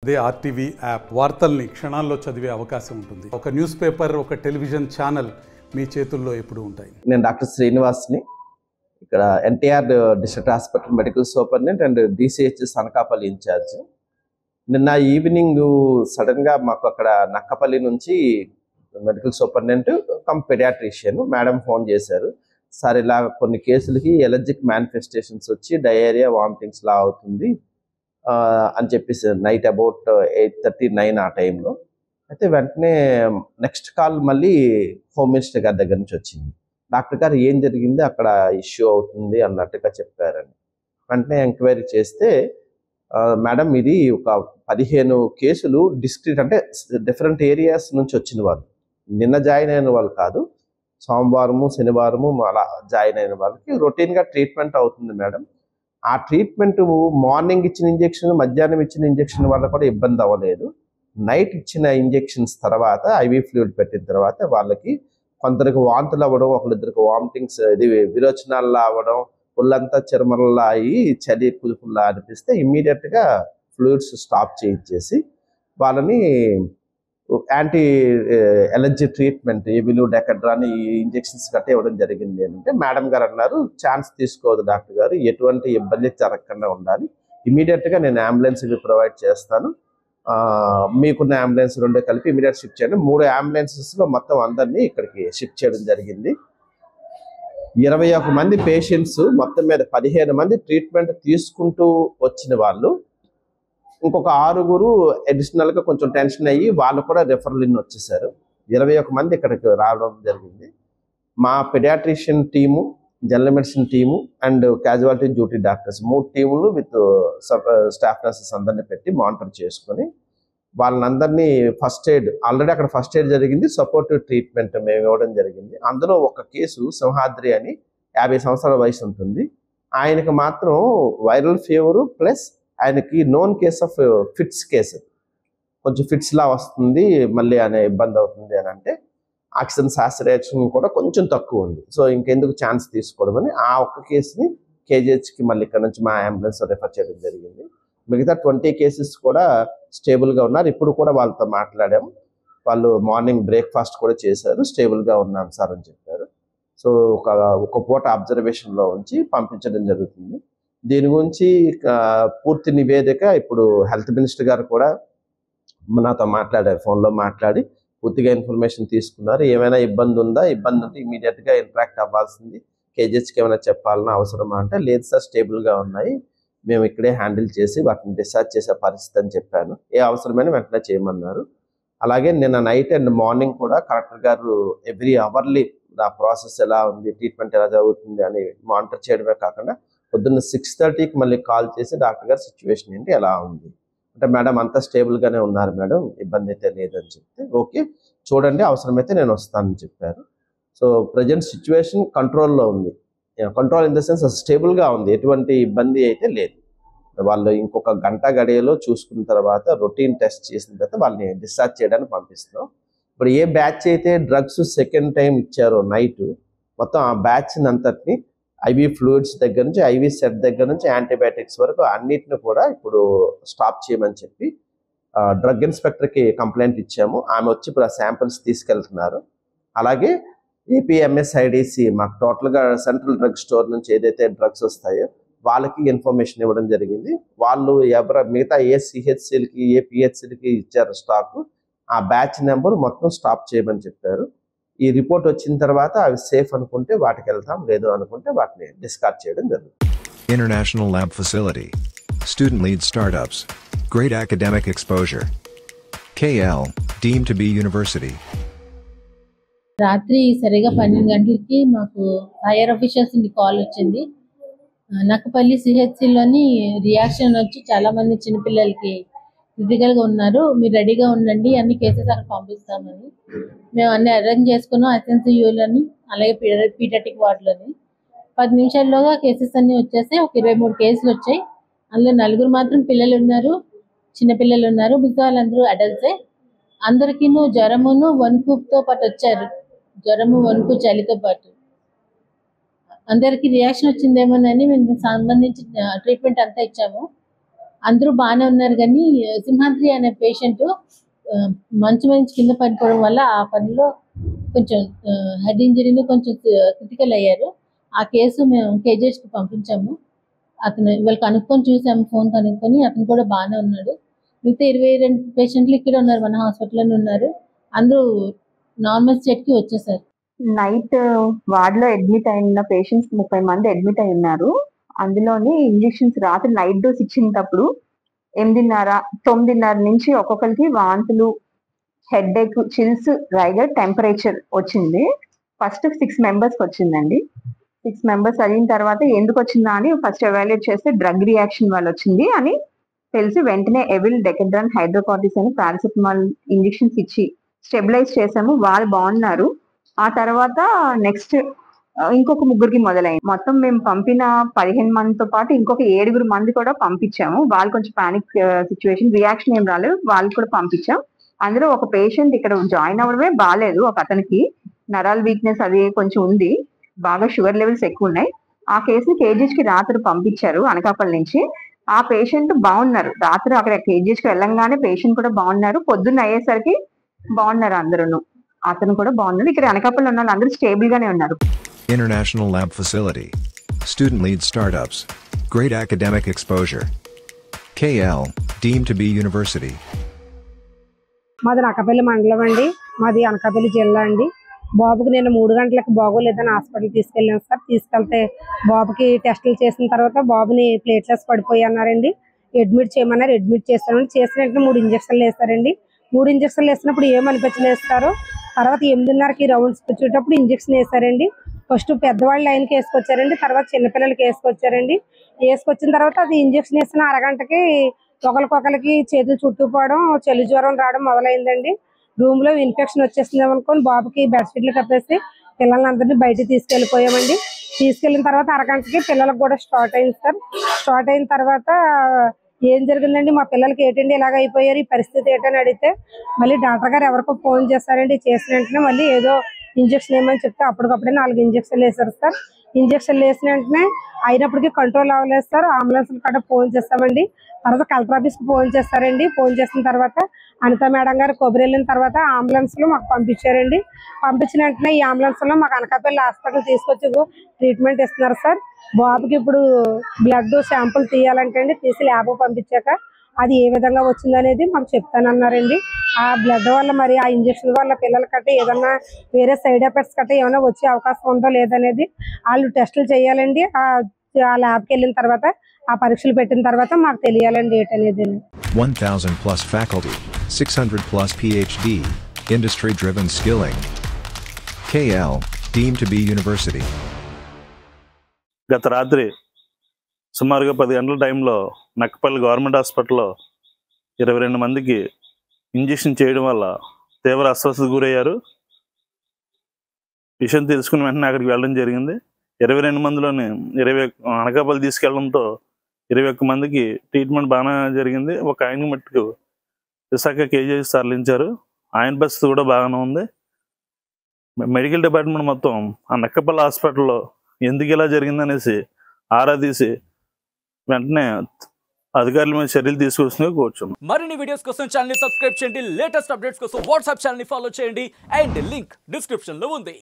అదే RTV app వార్తల్ని క్షణాల్లో చదివే అవకాశం ఉంటుంది. ఒక న్యూస్ పేపర్, ఒక టెలివిజన్ ఛానల్ మీ చేతుల్లో ఎప్పుడూ ఉంటాయి. నేను డాక్టర్ శ్రీనివాస్ని, ఇక్కడ NTR district hospital medical superintendent and DCHS Anakapalli incharge. నిన్న ఈవినింగ్ సడన్గా మాకు అక్కడ నక్కపల్లి నుంచి medical superintendent cum paediatrician madam phone చేశారు. సార్ ఇలా కొన్ని కేసులకి ఎలర్జిక్ మేనిఫెస్టేషన్స్ వచ్చి డయేరియా, వామిటింగ్స్ లా అవుతుంది అని చెప్పేసి నైట్ అబౌట్ 8:30-9 ఆ టైంలో. అయితే వెంటనే నెక్స్ట్ కాల్ మళ్ళీ హోమ్ మినిస్టర్ గారి దగ్గర నుంచి వచ్చింది. డాక్టర్ గారు ఏం జరిగింది, అక్కడ ఇష్యూ అవుతుంది అన్నట్టుగా చెప్పారని. వెంటనే ఎంక్వైరీ చేస్తే మేడం ఇది ఒక 15 కేసులు డిస్క్రీట్, అంటే డిఫరెంట్ ఏరియాస్ నుంచి వచ్చిన వాళ్ళు, నిన్న జాయిన్ అయిన వాళ్ళు కాదు, సోమవారము శనివారము అలా జాయిన్ అయిన వాళ్ళకి రొటీన్గా ట్రీట్మెంట్ అవుతుంది మేడం. ఆ ట్రీట్మెంట్ మార్నింగ్ ఇచ్చిన ఇంజెక్షన్, మధ్యాహ్నం ఇచ్చిన ఇంజెక్షన్ వల్ల కూడా ఇబ్బంది అవ్వలేదు. నైట్ ఇచ్చిన ఇంజెక్షన్స్ తర్వాత IV ఫ్లూయిడ్ పెట్టిన తర్వాత వాళ్ళకి కొందరికి వాంతులు అవ్వడం, ఒకరిద్దరికి వామిటింగ్స్, ఇది విరోచనాల్లో అవ్వడం, ఒళ్ళంతా చర్మల్లా అయ్యి చలి కుదుపుల్లా అనిపిస్తే ఇమ్మీడియట్గా ఫ్లూయిడ్స్ స్టాప్ చేయించేసి వాళ్ళని యాంటీ ఎలర్జీ ట్రీట్మెంట్ ఏబిలు, డెకడ్రాని ఇంజెక్షన్స్ గట్రా ఇవ్వడం జరిగింది. అంటే మేడం గారు అన్నారు, ఛాన్స్ తీసుకోవద్దు డాక్టర్ గారు, ఎటువంటి ఇబ్బంది జరగకుండా ఉండాలి, ఇమీడియట్గా నేను అంబులెన్స్ ప్రొవైడ్ చేస్తాను, మీకున్న అంబులెన్స్ 2 కలిపి ఇమీడియట్ షిఫ్ట్ చేయండి. 3 అంబులెన్సెస్లో మొత్తం అందరినీ ఇక్కడికి షిఫ్ట్ చేయడం జరిగింది. 21 మంది పేషెంట్స్, మొత్తం మీద 15 మంది ట్రీట్మెంట్ తీసుకుంటూ వచ్చిన వాళ్ళు, ఇంకొక 6 అడిషనల్గా కొంచెం టెన్షన్ అయ్యి వాళ్ళు కూడా రెఫరల్ ఇన్ వచ్చేసారు. 21 మంది ఇక్కడికి రావడం జరిగింది. మా paediatrician team, general medicine team and casualty duty doctors 3 టీములు విత్ స్టాఫ్ నర్సెస్ అందరినీ పెట్టి మానిటర్ చేసుకొని వాళ్ళందరినీ ఫస్ట్ ఎయిడ్, ఆల్రెడీ అక్కడ ఫస్ట్ ఎయిడ్ జరిగింది, సపోర్టివ్ ట్రీట్మెంట్ మేము ఇవ్వడం జరిగింది. అందులో ఒక కేసు సింహాద్రి అని 50 సంవత్సరాల వయసు ఉంటుంది. ఆయనకు మాత్రం వైరల్ ఫీవరు ప్లస్ ఆయనకి known case of fits case, కొంచెం ఫిట్స్ లా వస్తుంది మళ్ళీ అనే ఇబ్బంది అవుతుంది అని అంటే ఆక్సిజన్ సాచురేషన్ కూడా కొంచెం తక్కువ ఉంది. సో ఇంకెందుకు ఛాన్స్ తీసుకోవడమని ఆ ఒక్క కేసుని KGHకి మళ్ళీ ఇక్కడ నుంచి మా అంబులెన్స్ రెఫర్ చేయడం జరిగింది. మిగతా 20 కేసెస్ కూడా స్టేబుల్గా ఉన్నారు. ఇప్పుడు కూడా వాళ్ళతో మాట్లాడాము, వాళ్ళు మార్నింగ్ బ్రేక్ఫాస్ట్ కూడా చేశారు, స్టేబుల్గా ఉన్నాం సార్ అని చెప్పారు. సో ఒక పూట అబ్జర్వేషన్లో ఉంచి పంపించడం జరుగుతుంది. దీని గురించి పూర్తి నివేదిక ఇప్పుడు హెల్త్ మినిస్టర్ గారు కూడా నాతో మాట్లాడారు, ఫోన్లో మాట్లాడి పూర్తిగా ఇన్ఫర్మేషన్ తీసుకున్నారు. ఏమైనా ఇబ్బంది ఉందా, ఇబ్బంది ఉంటే ఇమీడియట్గా ఇంటరాక్ట్ అవ్వాల్సింది, KGHకి ఏమైనా చెప్పాలన్నా అవసరమా అంటే లేదు సార్ స్టేబుల్గా ఉన్నాయి, మేము ఇక్కడే హ్యాండిల్ చేసి వాటిని డిశ్చార్జ్ చేసే పరిస్థితి అని చెప్పాను. ఏ అవసరమైనా వెంటనే చేయమన్నారు. అలాగే నిన్న నైట్ అండ్ మార్నింగ్ కూడా కలెక్టర్ గారు ఎవ్రీ అవర్లీ ఆ ప్రాసెస్ ఎలా ఉంది, ట్రీట్మెంట్ ఎలా జరుగుతుంది అని మానిటర్ చేయడమే కాకుండా పొద్దున్న 6:30కి మళ్ళీ కాల్ చేసి డాక్టర్ గారు సిచ్యువేషన్ ఏంటి, ఎలా ఉంది అంటే మేడం అంతా స్టేబుల్గానే ఉన్నారు మేడం, ఇబ్బంది అయితే లేదని చెప్తే ఓకే చూడండి అవసరమైతే నేను వస్తానని చెప్పారు. సో ప్రజెంట్ సిచ్యువేషన్ కంట్రోల్లో ఉంది, కంట్రోల్ ఇన్ ద సెన్స్ స్టేబుల్గా ఉంది, ఎటువంటి ఇబ్బంది అయితే లేదు. వాళ్ళు ఇంకొక గంట గడియలో చూసుకున్న తర్వాత రొటీన్ టెస్ట్ చేసిన తర్వాత వాళ్ళని డిశ్చార్జ్ చేయడానికి పంపిస్తున్నాం. ఇప్పుడు ఏ బ్యాచ్ అయితే డ్రగ్స్ సెకండ్ టైం ఇచ్చారో నైట్, మొత్తం ఆ బ్యాచ్ అంతటిని IV ఫ్లూయిడ్స్ దగ్గర నుంచి, IV సెట్ దగ్గర నుంచి యాంటీబయాటిక్స్ వరకు అన్నిటిని కూడా ఇప్పుడు స్టాప్ చేయమని చెప్పి డ్రగ్ ఇన్స్పెక్టర్కి కంప్లైంట్ ఇచ్చాము. ఆమె వచ్చి ఇప్పుడు ఆ శాంపిల్స్ తీసుకెళ్తున్నారు. అలాగే APMSIDC మాకు టోటల్గా సెంట్రల్ డ్రగ్ స్టోర్ నుంచి ఏదైతే డ్రగ్స్ వస్తాయో వాళ్ళకి ఇన్ఫర్మేషన్ ఇవ్వడం జరిగింది. వాళ్ళు మిగతా ఏ CHCలకి, ఏ PHCలకి ఇచ్చారు స్టాక్, ఆ బ్యాచ్ నెంబర్ మొత్తం స్టాప్ చేయమని చెప్పారు. ఈ రిపోర్ట్ వచ్చిన తర్వాత అవి సేఫ్ అనుకుంటే వాటికి వెళ్తాం, లేదు అనుకుంటే వాటిని డిస్కార్డ్ చేయడం జరుగుతుంది. International lab facility, student lead startups, great academic exposure. KL, deemed to be university. రాత్రి సరిగా 12 గంటలకి మాకు హైయర్ ఆఫీషియల్స్ నుండి కాల్ వచ్చింది. నక్కపల్లి CHCలోని రియాక్షన్ వచ్చి చాలా మంది చిన్నపిల్లలకి క్రిటికల్గా ఉన్నారు, మీరు రెడీగా ఉండండి, అన్ని కేసెస్ అక్కడ పంపిస్తామని. మేము అన్ని అరేంజ్ చేసుకున్నాం, ICUలోని అలాగే పీడియాట్రిక్ వార్డులోని. 10 నిమిషాల్లోగా కేసెస్ అన్నీ వచ్చేసాయి. ఒక 23 కేసులు వచ్చాయి. అందులో 4 మాత్రం పిల్లలు ఉన్నారు, చిన్నపిల్లలు ఉన్నారు, మిగతా వాళ్ళందరూ అడల్ట్సే. అందరికీ జ్వరమును వణుకుతో పాటు వచ్చారు, జ్వరము వణుకు చలితో పాటు. అందరికీ రియాక్షన్ వచ్చిందేమోనని మేము సంబంధించి ట్రీట్మెంట్ అంతా ఇచ్చాము. అందరూ బాగానే ఉన్నారు. కానీ సింహాద్రి అనే పేషెంట్ మంచు నుంచి కింద పడిపోవడం వల్ల ఆ పనిలో కొంచెం హెడ్ ఇంజరీని కొంచెం క్రిటికల్ అయ్యారు. ఆ కేసు మేము కేజీహెచ్కి పంపించాము. అతను ఇవాళ కనుక్కొని చూసాము, ఫోన్ కనుక్కొని అతను కూడా బాగానే ఉన్నాడు. మిగతా 22 పేషెంట్లు ఇక్కడ ఉన్నారు, మన హాస్పిటల్లోనే ఉన్నారు. అందరూ నార్మల్ స్టేట్కి వచ్చేసారు. నైట్ వార్డులో అడ్మిట్ అయిన పేషెంట్స్ 30 మంది అడ్మిట్ అయి ఉన్నారు. అందులోని ఇంజెక్షన్స్ రాత్రి నైట్ డోస్ ఇచ్చినప్పుడు 8:30, 9:30 నుంచి ఒక్కొక్కరికి వాంతులు, హెడ్ ఏక్, చిల్స్, రైగర్, టెంపరేచర్ వచ్చింది. ఫస్ట్ 6 మెంబర్స్కి వచ్చిందండి. 6 మెంబర్స్ అయిన తర్వాత ఎందుకు వచ్చిందా అని ఫస్ట్ ఎవాల్యుయేట్ చేస్తే డ్రగ్ రియాక్షన్ వల్ల వచ్చింది అని తెలిసి వెంటనే ఎవిల్, డెకెడ్రాన్, హైడ్రోకార్టిస్ అని పారాసిటమాల్ ఇంజెక్షన్స్ ఇచ్చి స్టెబిలైజ్ చేసాము. వాళ్ళు బాగున్నారు. ఆ తర్వాత నెక్స్ట్ ఇంకొక 3 మొదలైంది. మొత్తం మేము పంపిన 15 మందితో పాటు ఇంకొక 7 మంది కూడా పంపించాము. వాళ్ళు కొంచెం పానిక్ సిచ్యువేషన్, రియాక్షన్ ఏం రాలేదు, వాళ్ళు కూడా పంపించాం. అందులో ఒక పేషెంట్ ఇక్కడ జాయిన్ అవ్వడమే బాగాలేదు. ఒక అతనికి నరాల్ వీక్నెస్ అది కొంచెం ఉంది, బాగా షుగర్ లెవెల్స్ ఎక్కువ ఉన్నాయి. ఆ కేసుని కేజీహెచ్కి రాత్రి పంపించారు అనకాపల్లి నుంచి. ఆ పేషెంట్ బాగున్నారు. రాత్రి అక్కడ కేజీహెచ్కి వెళ్ళంగానే పేషెంట్ కూడా బాగున్నారు. పొద్దున్న అయ్యేసరికి బాగున్నారు అందరూ. అతను కూడా బాగున్నారు. ఇక్కడ అనకాపల్లి ఉన్న అందరూ స్టేబుల్ గానే ఉన్నారు. International lab facility. Student lead startups. Great academic exposure. KL, deemed to be university. మాది అనకాపల్లి మండలం అండి. మాది అనకాపల్లి జిల్లా అండి. బాబుకి నేను 3 గంటలకు బాగోలేదని హాస్పిటల్ తీసుకెళ్ళాను సార్. తీసుకెళ్తే బాబుకి టెస్టులు చేసిన తర్వాత బాబుని ప్లేట్లెస్ పడిపోయి అన్నారండి. అడ్మిట్ చేయమన్నారు. అడ్మిట్ చేస్తానండి. చేసిన వెంటనే 3 ఇంజక్షన్లు వేస్తారండి. 3 ఇంజక్షన్లు వేసినప్పుడు ఏమనిపించలేదు వేస్తారు. తర్వాత 8:30కి రౌండ్స్ వచ్చేటప్పుడు ఇంజక్షన్ వేసారండి. ఫస్ట్ పెద్దవాళ్ళ లైన్కి వేసుకొచ్చారండి. తర్వాత చిన్నపిల్లలకి వేసుకొచ్చారండి. వేసుకొచ్చిన తర్వాత అది ఇంజక్షన్ వేసిన అరగంటకి ఒకరికొకరికి చేతులు చుట్టుపోవడం, చలి జ్వరం రావడం మొదలైందండి. రూమ్ లో ఇన్ఫెక్షన్ వచ్చేస్తుందేమో అనుకోని బాబుకి బెడ్షీట్లు కప్పేసి పిల్లలందరినీ బయటికి తీసుకెళ్ళిపోయామండి. తీసుకెళ్ళిన తర్వాత అరగంటకి పిల్లలకు కూడా స్టార్ట్ అయింది సార్. స్టార్ట్ అయిన తర్వాత ఏం జరిగిందండి, మా పిల్లలకి ఏంటండి ఇలాగ అయిపోయారు, ఈ పరిస్థితి ఏంటని అడిగితే మళ్ళీ డాక్టర్ గారు ఎవరికో ఫోన్ చేస్తారండి. చేసిన వెంటనే మళ్ళీ ఏదో ఇంజక్షన్ ఏమని చెప్తే అప్పటికప్పుడే 4 ఇంజక్షన్లు వేశారు సార్. ఇంజక్షన్లు వేసిన వెంటనే అయినప్పటికీ కంట్రోల్ అవ్వలేదు సార్. అంబులెన్స్ కూడా ఫోన్ చేస్తామండి. తర్వాత కలెక్టర్ ఆఫీస్కి ఫోన్ చేస్తారండి. ఫోన్ చేసిన తర్వాత అనిత మేడం గారు కొబ్బరి వెళ్ళిన తర్వాత అంబులెన్స్ లో మాకు పంపించారండి. పంపించిన వెంటనే ఈ అంబులెన్స్ లో మాకు అనకాపల్లి హాస్పిటల్ తీసుకొచ్చి ట్రీట్మెంట్ ఇస్తున్నారు సార్. బాబుకి ఇప్పుడు బ్లడ్ శాంపుల్ తీయాలంటే అండి, తీసి ల్యాబ్ పంపించాక అది ఏ విధంగా వచ్చిందనేది మాకు చెప్తానన్నారండి. ఆ బ్లడ్ వల్ల మరి ఆ ఇంజక్షన్ వల్ల పిల్లల కట్ట ఏదన్నా వేరే సైడ్ ఎఫెక్ట్స్ కట్ట ఏమైనా వచ్చే అవకాశం ఉందో లేదనేది వాళ్ళు టెస్టులు చేయాలండి. ఆ ల్యాబ్కి వెళ్ళిన తర్వాత ఆ పరీక్షలు పెట్టిన తర్వాత మాకు తెలియాలండి ఏంటనేది. 1,000+ faculty, 600+ PhD, industry-driven skilling. KL, deemed to be university. గత రాత్రి సుమారుగా 10 గంటల టైంలో నక్కపల్లి గవర్నమెంట్ హాస్పిటల్లో 22 మందికి ఇంజెక్షన్ చేయడం వల్ల తీవ్ర అస్వస్థతకు గురయ్యారు. విషయం తెలుసుకుని వెంటనే అక్కడికి వెళ్ళడం జరిగింది. 22 మందిలోని 21 అనకాపల్లి తీసుకెళ్లడంతో 21 మందికి ట్రీట్మెంట్ బాగానే జరిగింది. ఒక ఆయన మట్టుకు విశాఖ కేజీహెచ్ తరలించారు. ఆయన పరిస్థితి కూడా బాగానే ఉంది. మెడికల్ డిపార్ట్మెంట్ మొత్తం ఆ నక్కపల్లి హాస్పిటల్లో ఎందుకు ఇలా జరిగిందనేసి ఆరా తీసి వెంటనే అధికారుల మీద చర్యలు తీసుకొచ్చిన కోరుచున్నాం. మరిన్ని వీడియోస్ కోసం ఛానల్ ని సబ్స్క్రైబ్ చేయండి. లేటెస్ట్ అప్డేట్స్ కోసం వాట్సాప్ ఛానల్ ని ఫాలో చేయండి. అండ్ లింక్ డిస్క్రిప్షన్ లో ఉంది.